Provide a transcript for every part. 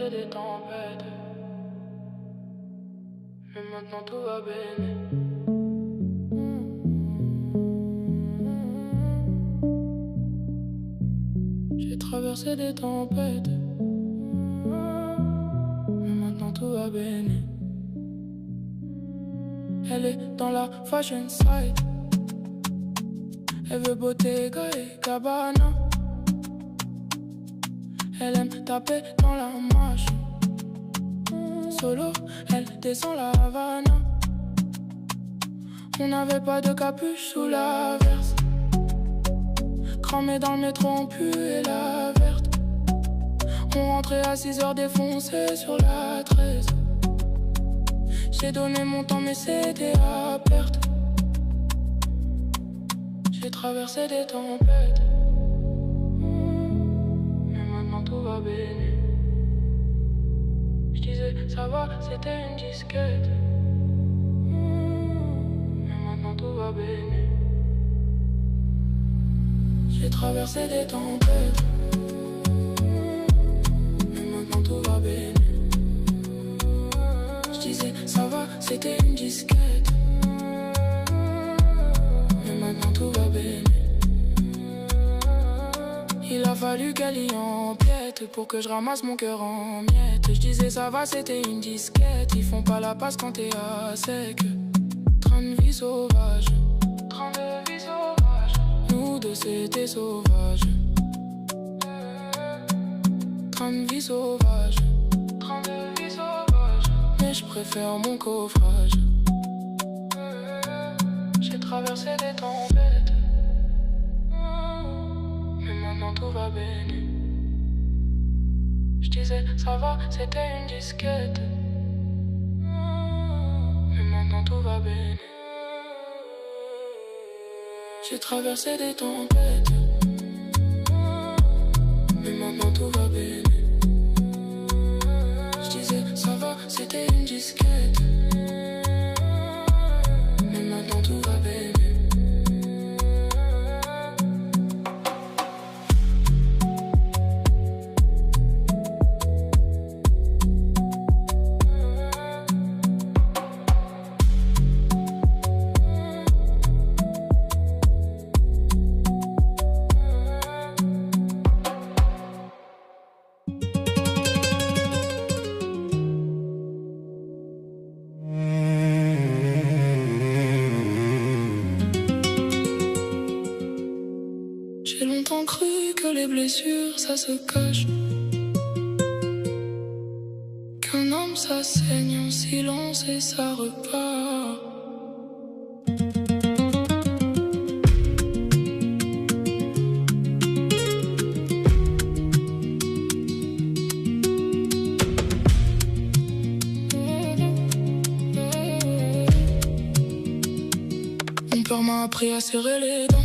traversé des tempêtes, mais maintenant tout va bien. J'ai traversé des tempêtes, mais maintenant tout va bien. Elle est dans la fashion side, elle veut Bottega et Gabbana. Elle aime taper dans la mâche, solo, elle descend la Havana. On n'avait pas de capuche sous la verse, cramé dans le métro, on puait la verte. On rentrait à 6h défoncé sur la 13. J'ai donné mon temps mais c'était à perte. J'ai traversé des tempêtes, mais maintenant tout va bien. J'disais ça va, c'était une disquette, mais maintenant tout va bien. J'ai traversé des tempêtes, mais maintenant tout va bien. J'disais ça va, c'était une disquette, mais maintenant tout va bien. Il a fallu qu'elle y empiète pour que je ramasse mon cœur en miettes. J'disais ça va, c'était une disquette. Ils font pas la passe quand t'es à sec. Train de vie sauvage, train de vie sauvage. Nous deux c'était sauvage. Train de vie sauvage, train de vie sauvage. Mais je préfère mon coffrage. J'ai traversé des tempêtes, mais maintenant tout va bien. J'disais ça va, c'était une disquette, mais maintenant tout va bien. J'ai traversé des tempêtes, mais maintenant tout va bien. J'disais ça va, c'était une disquette, mais maintenant tout va bien. J'ai longtemps cru que les blessures ça se cache, qu'un homme ça saigne en silence et ça repart. Mon père m'a appris à serrer les dents,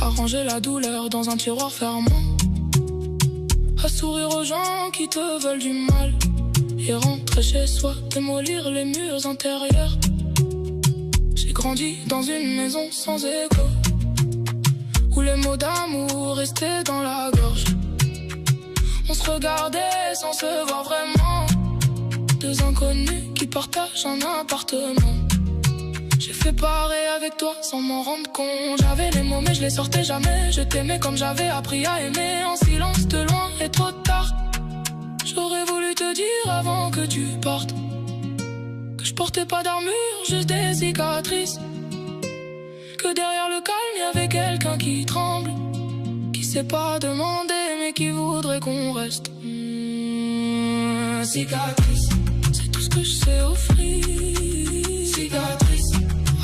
arranger la douleur dans un tiroir fermant, à sourire aux gens qui te veulent du mal, et rentrer chez soi, démolir les murs intérieurs. J'ai grandi dans une maison sans écho, où les mots d'amour restaient dans la gorge. On se regardait sans se voir vraiment, deux inconnus qui partagent un appartement. J'ai fait pareil avec toi sans m'en rendre compte. J'avais les mots mais je les sortais jamais. Je t'aimais comme j'avais appris à aimer, en silence de loin et trop tard. J'aurais voulu te dire avant que tu partes que je portais pas d'armure, juste des cicatrices, que derrière le calme y avait quelqu'un qui tremble, qui sait pas demander mais qui voudrait qu'on reste. Cicatrice, c'est tout ce que je sais offrir. Cicatrice,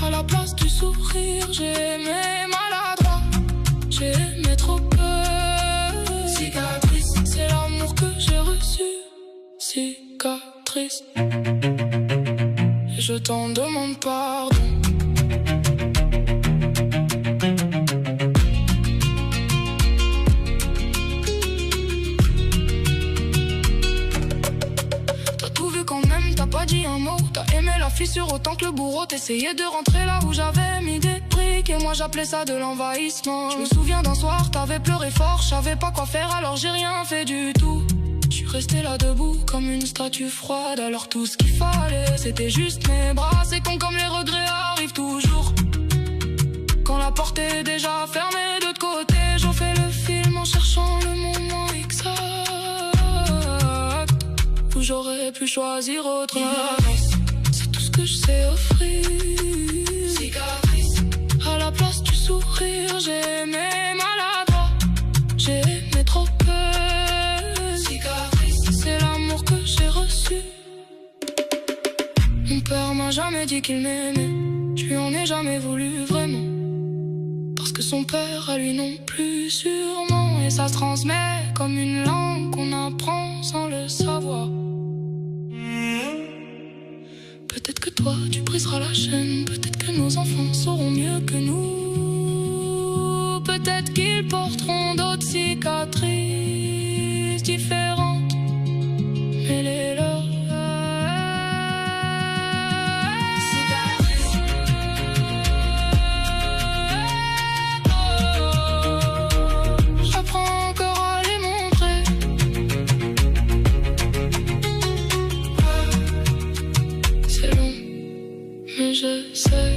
à la place du sourire, j'ai aimé maladroit, j'ai aimé trop peu. Cicatrice, c'est l'amour que j'ai reçu. Cicatrice, et je t'en demande pardon. T'as tout vu quand même, t'as pas dit un mot. T'as aimé la fissure autant que le bourreau. T'essayais de rentrer là où j'avais mis des briques, et moi j'appelais ça de l'envahissement. Je me souviens d'un soir, t'avais pleuré fort, je savais pas quoi faire alors j'ai rien fait du tout. Je suis rester là debout comme une statue froide. Alors tout ce qu'il fallait c'était juste mes bras. C'est con comme les regrets arrivent toujours quand la porte est déjà fermée de l'autre côté. J'en fais le film en cherchant le moment exact où j'aurais pu choisir autre. C'est tout ce que je sais offrir. Cicatrice. À la place du sourire, j'ai aimé maladroit, j'ai aimé trop peu. Cicatrice. C'est l'amour que j'ai reçu. Mon père m'a jamais dit qu'il m'aimait, je lui en ai jamais voulu vraiment. Parce que son père à lui non plus sûrement. Et ça se transmet comme une langue qu'on apprend sans le savoir. Peut-être que toi tu briseras la chaîne, peut-être que nos enfants sauront mieux que nous. Peut-être qu'ils porteront d'autres cicatrices différentes, mais les leurs. J'apprends encore à les montrer. C'est long, mais je sais.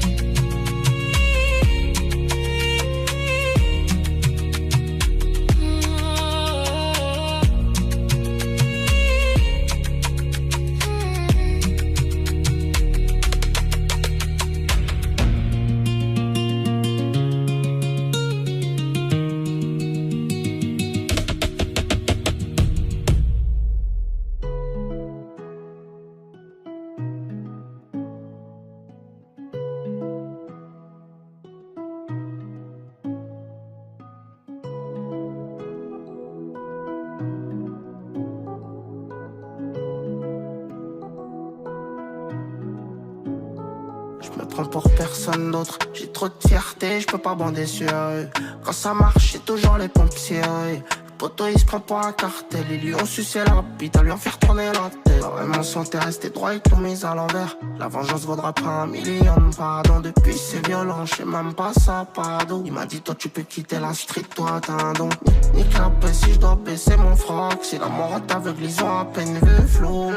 Je me prends pour personne d'autre, j'ai trop de fierté, je peux pas bander sur eux. Quand ça marche, c'est toujours les pompiers. Le poteau il se prend pour un cartel, ils lui ont sucé la bite, à lui en faire tourner la tête. Vraiment son t'es resté droit, ils t'ont mis à l'envers. La vengeance vaudra pas 1 million de pardons. Depuis c'est violent, je sais même pas ça pardon. Il m'a dit toi tu peux quitter la street, toi t'as un don. Nique la paix si je dois baisser mon froc. Si la mort t'aveugle, ils ont à peine vu le flou.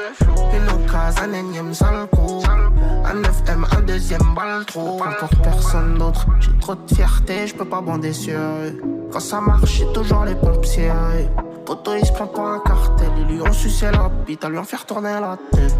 Une occasion, un énième sale coup. Un 9M, un deuxième balle trop. Pour personne d'autre, j'ai trop de fierté, je peux pas bander sur eux. Quand ça marche, c'est toujours les pompiers. Poto il se prend pour un cartel, ils lui ont sucé la bite, à lui en faire tourner la tête.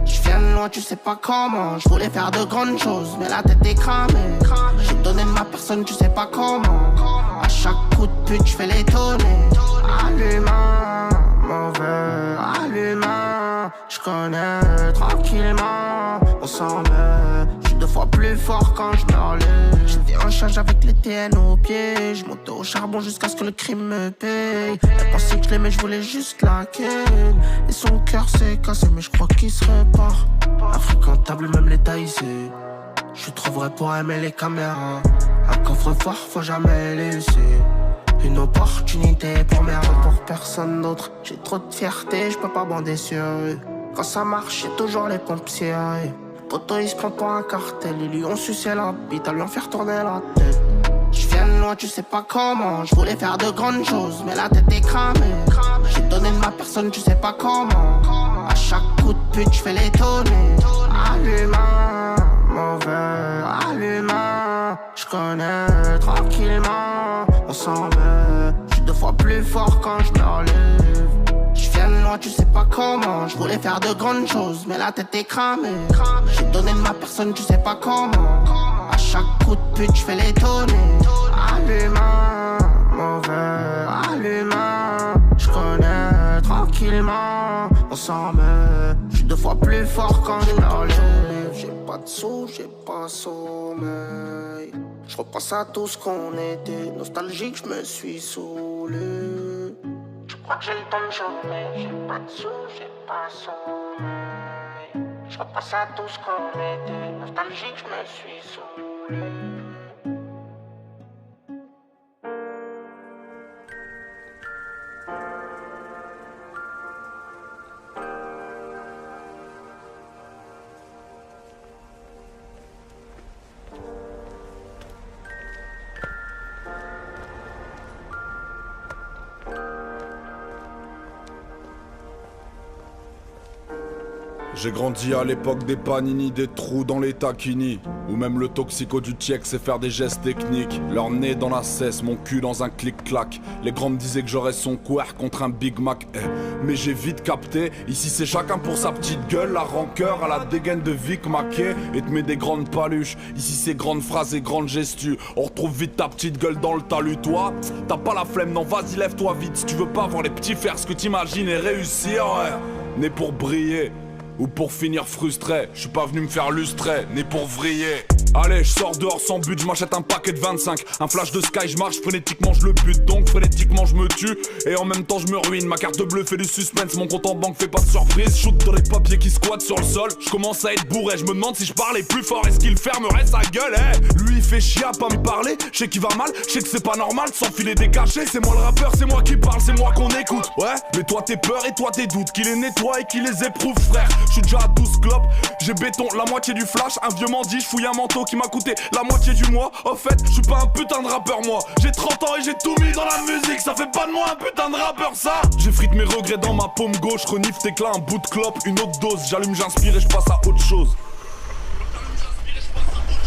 Je viens de loin, tu sais pas comment. Je voulais faire de grandes choses, mais la tête est cramée. J'ai donné de ma personne, tu sais pas comment. À chaque coup de pute, je fais l'étonner. À l'humain, mauvais, à l'humain. Je connais tranquillement, on s'en met. Je suis 2 fois plus fort quand je m'enlève. J'étais en charge avec les TN au pied. Je montais au charbon jusqu'à ce que le crime me paye. Elle pensait que je l'aimais, je voulais juste la ken. Et son cœur s'est cassé, mais je crois qu'il se répare. Infréquentable, même les taïsés. Je suis trop vrai pour aimer les caméras. Un coffre-fort, faut jamais laisser. Une opportunité pour merde, pour personne d'autre. J'ai trop de fierté, je peux pas bander sur eux. Quand ça marche, c'est toujours les pompiers. Poto il se prend pour un cartel, ils lui ont sucé la bite, à lui en faire tourner la tête. Je viens de loin, tu sais pas comment. Je voulais faire de grandes choses, mais la tête est cramée. J'ai donné de ma personne, tu sais pas comment. À chaque coup de pute, je fais l'étonner. À l'humain, mauvais, à l'humain. Je connais tranquillement, on s'en met. Je suis 2 fois plus fort quand je m'enlève. Je viens de loin, tu sais pas comment. Je voulais faire de grandes choses, mais la tête est cramée. J'ai donné de ma personne, tu sais pas comment. À chaque coup de pute, je fais l'étonner. À l'humain, mauvais, à l'humain. Je connais tranquillement, on s'en met. Je suis 2 fois plus fort quand je m'enlève. J'ai pas de sous, j'ai pas sommeil. Je repense à tout ce qu'on était. Nostalgique, je me suis saoulé. Je crois que j'ai le temps de chômer. J'ai pas de sous, j'ai pas sommeil. Je repense à tout ce qu'on était. Nostalgique, je me suis saoulé. J'ai grandi à l'époque des panini, des trous dans les taquini. Ou même le toxico du tchèque sait faire des gestes techniques. Leur nez dans la cesse, mon cul dans un clic-clac. Les grands me disaient que j'aurais son couer contre un Big Mac. Mais j'ai vite capté, ici c'est chacun pour sa petite gueule. La rancœur à la dégaine de Vic Mackey. Et te met des grandes paluches, ici c'est grandes phrases et grandes gestues. On retrouve vite ta petite gueule dans le talus. Toi, t'as pas la flemme, non vas-y lève-toi vite. Si tu veux pas voir les petits faire ce que t'imagines et réussir, ouais. Né pour briller ou pour finir frustré, je suis pas venu me faire lustrer, né pour vriller. Allez, je sors dehors sans but, je m'achète un paquet de 25. Un flash de sky, je marche frénétiquement, je le bute. Donc frénétiquement je me tue, et en même temps je me ruine. Ma carte bleue fait du suspense, mon compte en banque fait pas de surprise. Shoot dans les papiers qui squattent sur le sol. Je commence à être bourré, je me demande si je parlais plus fort, est-ce qu'il fermerait sa gueule, Lui il fait chier à pas me parler, je sais qu'il va mal, je sais que c'est pas normal de s'enfiler des cachets. C'est moi le rappeur, c'est moi qui parle, c'est moi qu'on écoute. Ouais, mais toi t'es peur et toi t'es doute, qu'il les nettoie et qu'il les éprouve, frère. Je suis déjà à 12 clopes, j'ai béton la moitié du flash. Un vieux mendie, je fouille un manteau qui m'a coûté la moitié du mois. Au fait, je suis pas un putain de rappeur moi. J'ai 30 ans et j'ai tout mis dans la musique. Ça fait pas de moi un putain de rappeur ça. J'effrite mes regrets dans ma paume gauche. Renifle tes clins, un bout de clope, une autre dose. J'allume, j'inspire et je passe à autre chose.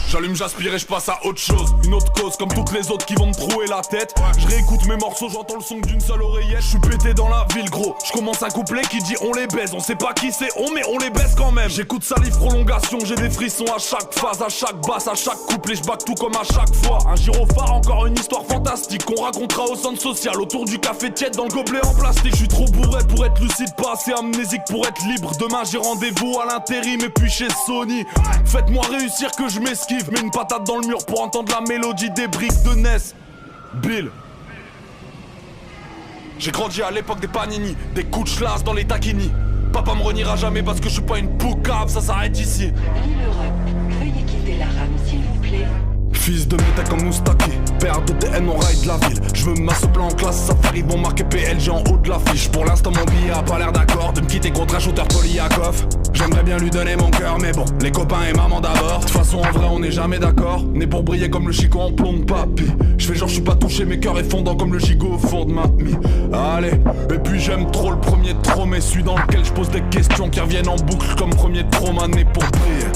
J'allume, j'aspire et je passe à autre chose. Une autre cause comme toutes les autres qui vont me trouer la tête. Je réécoute mes morceaux, j'entends le son d'une seule oreillette. Je suis pété dans la ville gros, je commence un couplet qui dit on les baise. On sait pas qui c'est on, mais on les baise quand même. J'écoute Salif prolongation, j'ai des frissons à chaque phase, à chaque basse, à chaque couplet. Je back tout comme à chaque fois. Un gyrophare, encore une histoire fantastique qu'on racontera au centre social, autour du café tiède dans le gobelet en plastique. Je suis trop bourré pour être lucide, pas assez amnésique pour être libre. Demain j'ai rendez-vous à l'intérim et puis chez Sony. Faites-moi réussir que je m'esquive. Mets une patate dans le mur pour entendre la mélodie des briques de NES. Bill. J'ai grandi à l'époque des panini, des coups de chlasse dans les taquini. Papa me reniera jamais parce que je suis pas une poucave, ça s'arrête ici. Ligne Europe, veuillez quitter la rame s'il vous plaît. Fils de métal comme Moustaki, père de TN, on ride la ville. Je veux me plan en classe, safari vont marquer PLG en haut de l'affiche. Pour l'instant mon billet a pas l'air d'accord de me quitter contre un shooter Polyakov. J'aimerais bien lui donner mon cœur mais bon, les copains et maman d'abord. De toute façon en vrai on n'est jamais d'accord. Né pour briller comme le Chico en plomb de papy. Je fais genre je suis pas touché, mes cœurs est fondant comme le gigot au fond de ma mie. Allez, et puis j'aime trop le premier trop, mais celui dans lequel je pose des questions qui reviennent en boucle comme premier trauma. Né pour briller.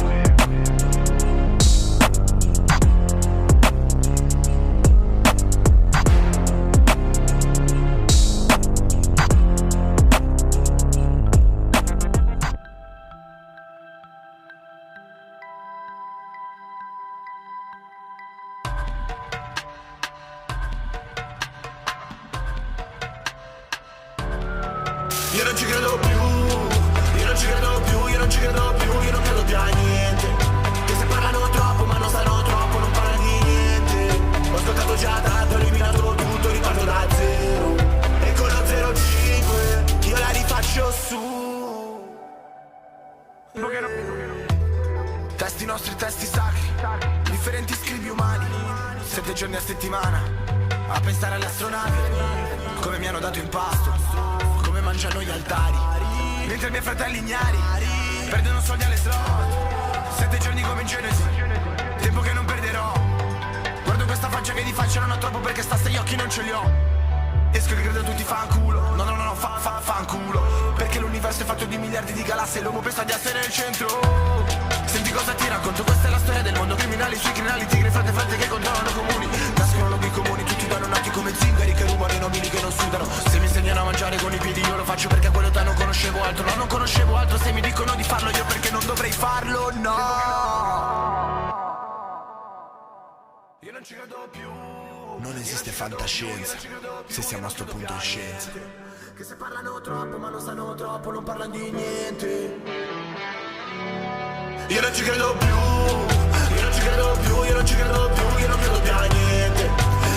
Io non ci credo più, io non ci credo più, io non ci credo più, io non credo più a niente. Che se parlano troppo ma non sanno troppo, non parlano di niente. Ho ascoltato già tanto, ho eliminato tutto, riparto da zero. E con lo 05 io la rifaccio su. Testi nostri, testi sacri, differenti scrivi umani. 7 giorni a settimana, a pensare alle astronavi. Come mi hanno dato in pasto, mangiano gli altari, mentre i miei fratelli ignari perdono soldi alle slot. 7 giorni come in Genesi, tempo che non perderò. Guardo questa faccia che di faccia non ho troppo perché sta sei occhi non ce li ho. Esco che credo tutti fanculo, no, fanculo. Perché l'universo è fatto di miliardi di galassie e l'uomo pensa di essere nel centro. Senti cosa ti racconto, questa è la storia del mondo. Criminali sui criminali, tigri, frate che controllano comuni. Nascono lobby comuni, tutti danno occhi come zingari che rubano i nobili che non sudano. Se mi insegnano a mangiare con i piedi io lo faccio perché a quell'età non conoscevo altro. No, non conoscevo altro, se mi dicono di farlo io perché non dovrei farlo, no. Io non ci credo più. Non esiste fantascienza, se siamo a sto punto in scienza. Che se parlano troppo ma non sanno troppo, non parlano di niente. Io non ci credo più, io non ci credo più, io non ci credo più, io non credo più a niente.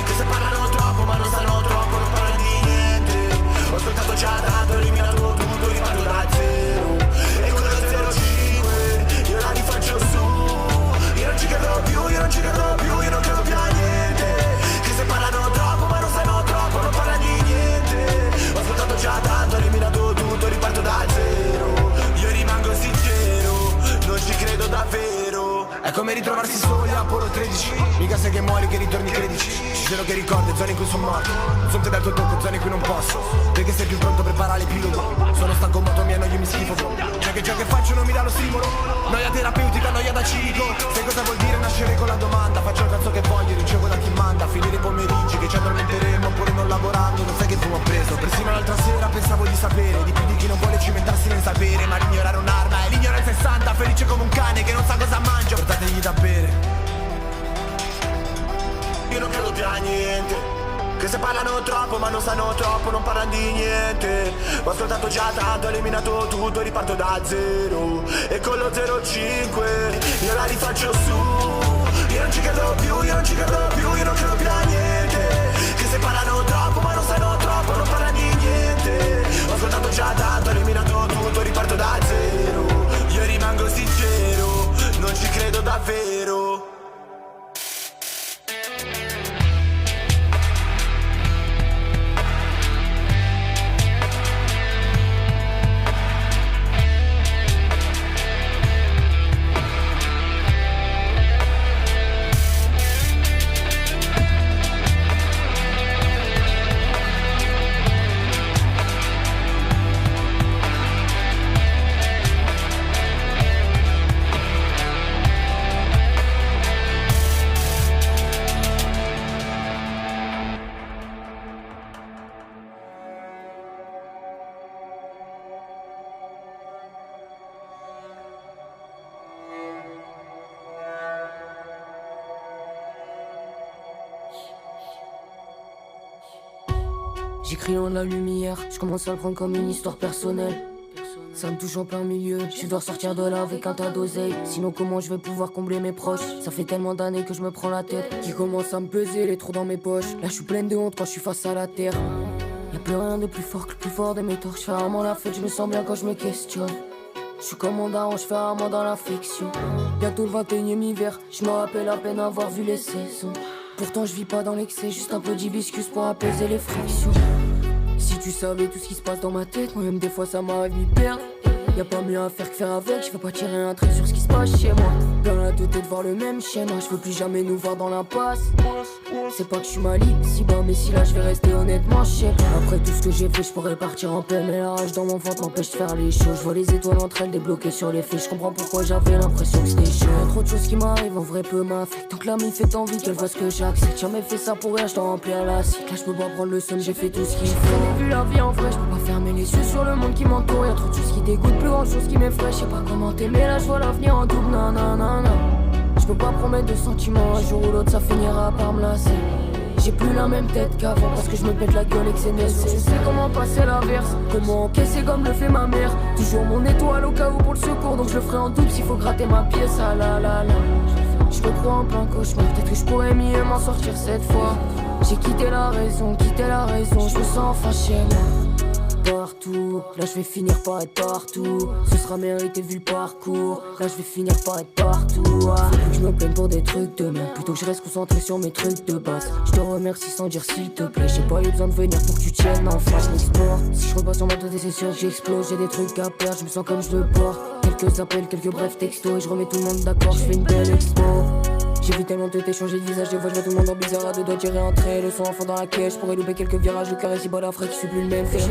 Che se parlano troppo ma non sanno troppo, non parlano di niente. Ho ascoltato già tanto, ho eliminato tutto, riparto da zero. E con lo 05 io la rifaccio su. Io non ci credo più, io non ci credo più, io non credo più a niente. Che se parlano troppo ma non sanno troppo, non parlano di niente. Ho ascoltato già tanto, ho eliminato tutto, riparto da zero. Io rimango sincero, non ci credo davvero. È come ritrovarsi soli a Apollo 13. Mica sei che muori che ritorni 13. Ci sono che ricordi, zone in cui sono morto. Sono te dal tuo tocco, zone in cui non posso. Perché sei più pronto per parare l'epilogo. Sono stanco, moto mia, non io mi schifo. Ciò che faccio non mi dà lo stimolo. Noia terapeutica, noia da cinico. Sai cosa vuol dire nascere con la domanda? Faccio il cazzo che voglio, ricevo da chi manda. Finire i pomeriggi che ci addormenteremo oppure non lavorando. Non sai che fumo ho preso. Persino l'altra sera pensavo di sapere di più di chi non vuole cimentarsi nel sapere. Ma l'ignorare è un'arma e l'ignoranza è santa. Felice come un cane che non sa cosa mangia. Portategli da bere. Io non credo più a niente. Che se parlano troppo ma non sanno troppo, non parlano di niente. Ho ascoltato già tanto, ho eliminato tutto, riparto da zero. E con lo 05 io la rifaccio su. Io non ci credo più, io non ci credo più, io non credo più a niente. Che se parlano troppo ma non sanno troppo, non parlano di niente. Ho ascoltato già tanto, ho eliminato tutto, riparto da zero. Io rimango sincero, non ci credo davvero. J'écris loin de la lumière, je commence à le prendre comme une histoire personnelle. Ça me touche en plein milieu, je dois sortir de là avec un tas d'oseille. Sinon comment je vais pouvoir combler mes proches? Ça fait tellement d'années que je me prends la tête, qui commence à me peser les trous dans mes poches. Là je suis pleine de honte quand je suis face à la terre. Y'a plus rien de plus fort que le plus fort de mes torts. Je fais rarement la fête, je me sens bien quand je me questionne. Je suis comme mon daron, je fais rarement dans la fiction. Bientôt le 21e hiver, je me rappelle à peine avoir vu les saisons. Pourtant je vis pas dans l'excès, juste un peu d'hibiscus pour apaiser les frictions. Si tu savais tout ce qui se passe dans ma tête, moi-même des fois ça m'arrive d'y perdre. Y'a pas mieux à faire que faire avec, je veux pas tirer un trait sur ce qui se passe chez moi. Dans la tête de voir le même schéma, je veux plus jamais nous voir dans l'impasse. C'est pas que je suis maligne, si bas mais si là je vais rester honnêtement, je sais pas. Après tout ce que j'ai fait, je pourrais partir en paix. Mais la rage dans mon ventre m'empêche de faire les choses. Je vois les étoiles entre elles débloquées sur les faits. Je comprends pourquoi j'avais l'impression que c'était chaud. Y'a trop de choses qui m'arrivent, en vrai peu m'affectent. Tant que la mine fait envie, qu'elle voit ce que j'accepte. Jamais fait ça pour rien, je t'en remplis à la cycle. Là je peux pas prendre le seum, j'ai fait tout ce qu'il faut. J'ai vu la vie en vrai, je peux pas fermer les yeux sur le monde qui m'entoure. Y'a trop de choses qui dégoûtent, plus grand chose qui m'effraie. Je sais pas comment t'aimer, là je vois l'avenir en double, nanana. Je peux pas promettre de sentiments, un jour ou l'autre ça finira par me lasser. J'ai plus la même tête qu'avant parce que je me pète la gueule et que c'est nécessaire. Je sais comment passer l'averse, comment encaisser comme le fait ma mère. Toujours mon étoile au cas où pour le secours, donc je le ferai en double s'il faut gratter ma pièce, ah là là là. Je me crois en plein cauchemar, peut-être que je pourrais mieux m'en sortir cette fois. J'ai quitté la raison, je me sens enfin chez moi. Partout, là je vais finir par être partout. Ce sera mérité vu le parcours. Là je vais finir par être partout. Faut plus que je me plaigne pour des trucs de merde, plutôt que je reste concentré sur mes trucs de base. Je te remercie sans dire s'il te plaît. J'ai pas eu besoin de venir pour que tu tiennes en face. Je m'explore, si je repasse sur ma tête c'est sûr que j'explose. J'ai des trucs à perdre, je me sens comme je le porte. Quelques appels, quelques brefs textos et je remets tout le monde d'accord, je fais une belle expo. J'ai vu tellement de changer de visage, des fois je vois tout le monde en bizarre à deux doigts tirer un trait, le son enfant dans la caisse, je pourrais louper quelques virages, le cœur est si bas la frais qui suis plus le même. J'ai vu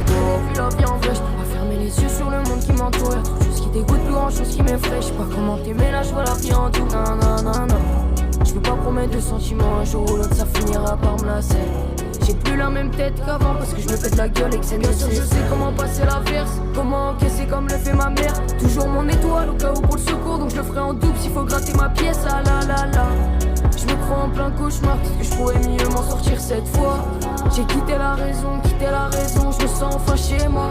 la vie en vrai, je peux pas fermer les yeux sur le monde qui m'entoure. Y'a trop de choses qui dégoûtent, plus grand chose qui m'effraie. Je sais pas comment t'aimer, là je vois la vie en tout, nanana. Je peux pas promettre de sentiments, un jour ou l'autre ça finira par me lasser. J'ai plus la même tête qu'avant parce que je me pète la gueule et que c'est nécessaire. Je sais comment passer l'averse, comment encaisser comme le fait ma mère. Toujours mon étoile au cas où pour le secours, donc je le ferai en double s'il faut gratter ma pièce, ah là là là. Je me crois en plein cauchemar, peut-être que je pourrais mieux m'en sortir cette fois. J'ai quitté la raison, je me sens enfin chez moi.